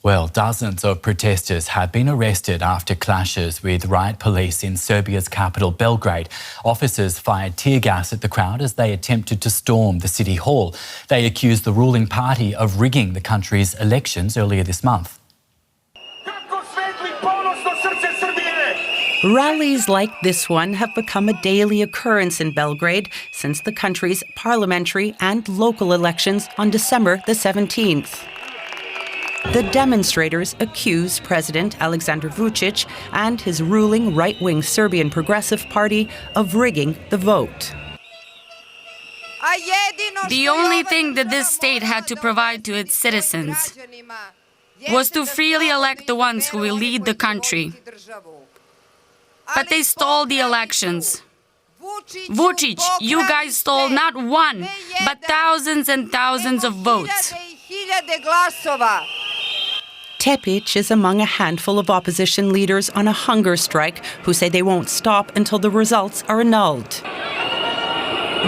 Well, dozens of protesters have been arrested after clashes with riot police in Serbia's capital, Belgrade. Officers fired tear gas at the crowd as they attempted to storm the city hall. They accused the ruling party of rigging the country's elections earlier this month. Rallies like this one have become a daily occurrence in Belgrade since the country's parliamentary and local elections on December the 17th. The demonstrators accuse President Aleksandar Vučić and his ruling right-wing Serbian Progressive Party of rigging the vote. The only thing that this state had to provide to its citizens was to freely elect the ones who will lead the country. But they stole the elections. Vučić, you guys stole not one, but thousands and thousands of votes. Tepić is among a handful of opposition leaders on a hunger strike who say they won't stop until the results are annulled.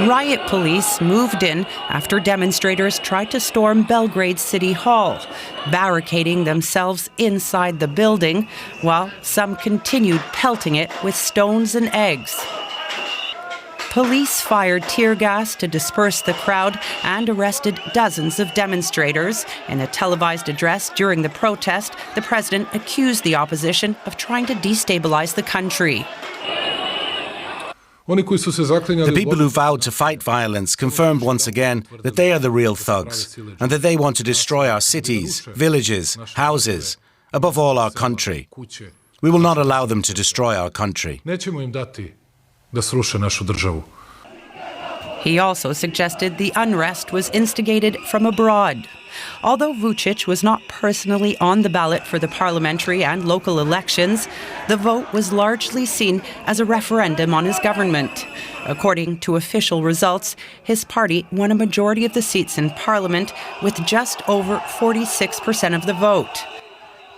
Riot police moved in after demonstrators tried to storm Belgrade City Hall, barricading themselves inside the building, while some continued pelting it with stones and eggs. Police fired tear gas to disperse the crowd and arrested dozens of demonstrators. In a televised address during the protest, the president accused the opposition of trying to destabilize the country. The people who vowed to fight violence confirmed once again that they are the real thugs and that they want to destroy our cities, villages, houses, above all our country. We will not allow them to destroy our country. He also suggested the unrest was instigated from abroad. Although Vučić was not personally on the ballot for the parliamentary and local elections, the vote was largely seen as a referendum on his government. According to official results, his party won a majority of the seats in parliament with just over 46% of the vote.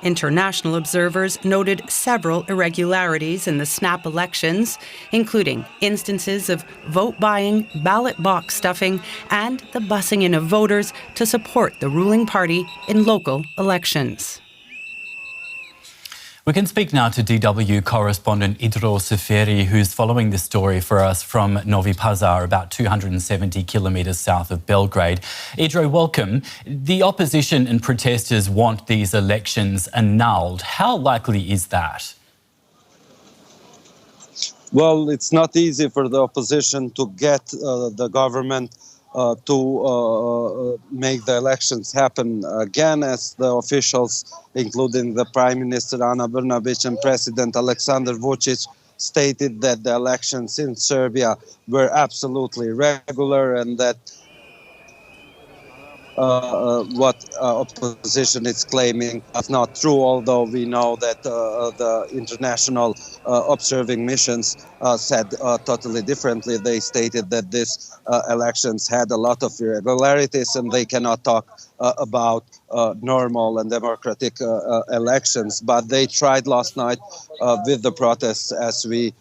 International observers noted several irregularities in the snap elections, including instances of vote buying, ballot box stuffing, and the busing in of voters to support the ruling party in local elections. We can speak now to DW correspondent Idro Seferi, who's following this story for us from Novi Pazar, about 270 kilometres south of Belgrade. Idro, welcome. The opposition and protesters want these elections annulled. How likely is that? Well, it's not easy for the opposition to get the government to make the elections happen again, as the officials, including the Prime Minister Ana Brnabić and President Aleksandar Vučić, stated that the elections in Serbia were absolutely regular and that what opposition is claiming is not true, although we know that the international observing missions said totally differently. They stated that these elections had a lot of irregularities and they cannot talk about normal and democratic elections. But they tried last night with the protests, as we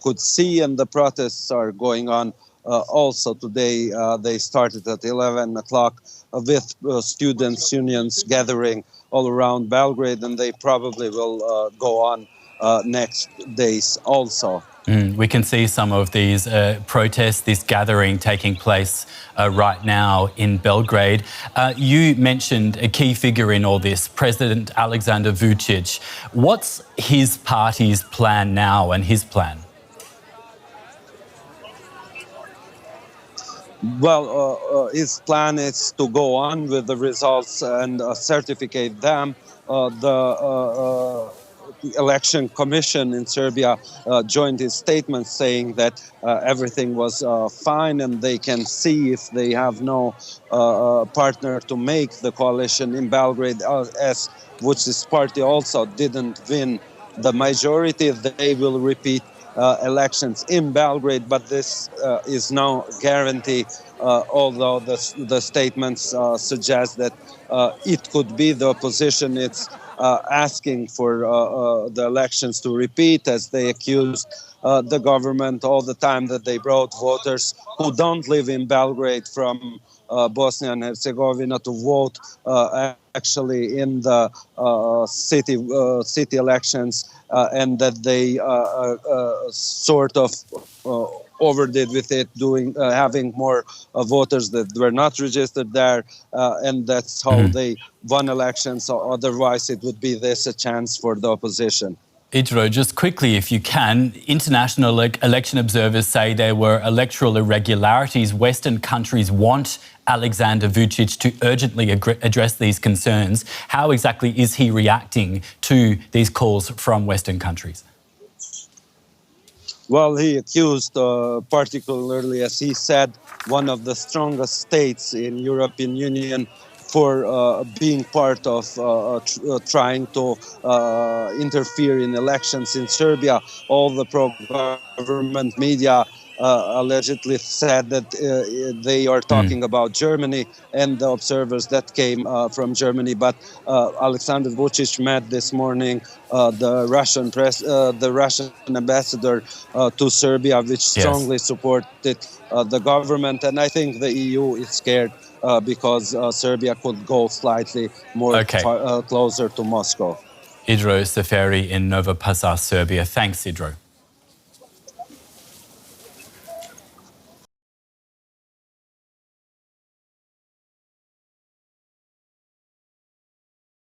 could see, and the protests are going on also today. They started at 11 o'clock with students' unions gathering all around Belgrade, and they probably will go on next days also. We can see some of these protests, this gathering taking place right now in Belgrade. You mentioned a key figure in all this, President Aleksandar Vučić. What's his party's plan now and his plan? Well, his plan is to go on with the results and certificate them. The election commission in Serbia joined his statement saying that everything was fine and they can see if they have no partner to make the coalition in Belgrade, as Vučić's party also didn't win the majority. They will repeat elections in Belgrade, but this is no guarantee, although the statements suggest that it could be the opposition. It's asking for the elections to repeat, as they accused the government all the time that they brought voters who don't live in Belgrade from Bosnia and Herzegovina to vote actually in the city elections, and that they sort of overdid with it, having more voters that were not registered there, and that's how they won elections. So otherwise, it would be this a chance for the opposition. Idro, just quickly, if you can, international election observers say there were electoral irregularities. Western countries want Alexander Vučić to urgently address these concerns. How exactly is he reacting to these calls from Western countries? Well, he accused, particularly, as he said, one of the strongest states in European Union for being part of trying to interfere in elections in Serbia. All the pro-government media allegedly said that they are talking about Germany and the observers that came from Germany. But Alexander Vučić met this morning the Russian ambassador to Serbia, which strongly supported the government. And I think the EU is scared because Serbia could go slightly more closer to Moscow. Idro Seferi in Novi Pazar, Serbia. Thanks, Idro.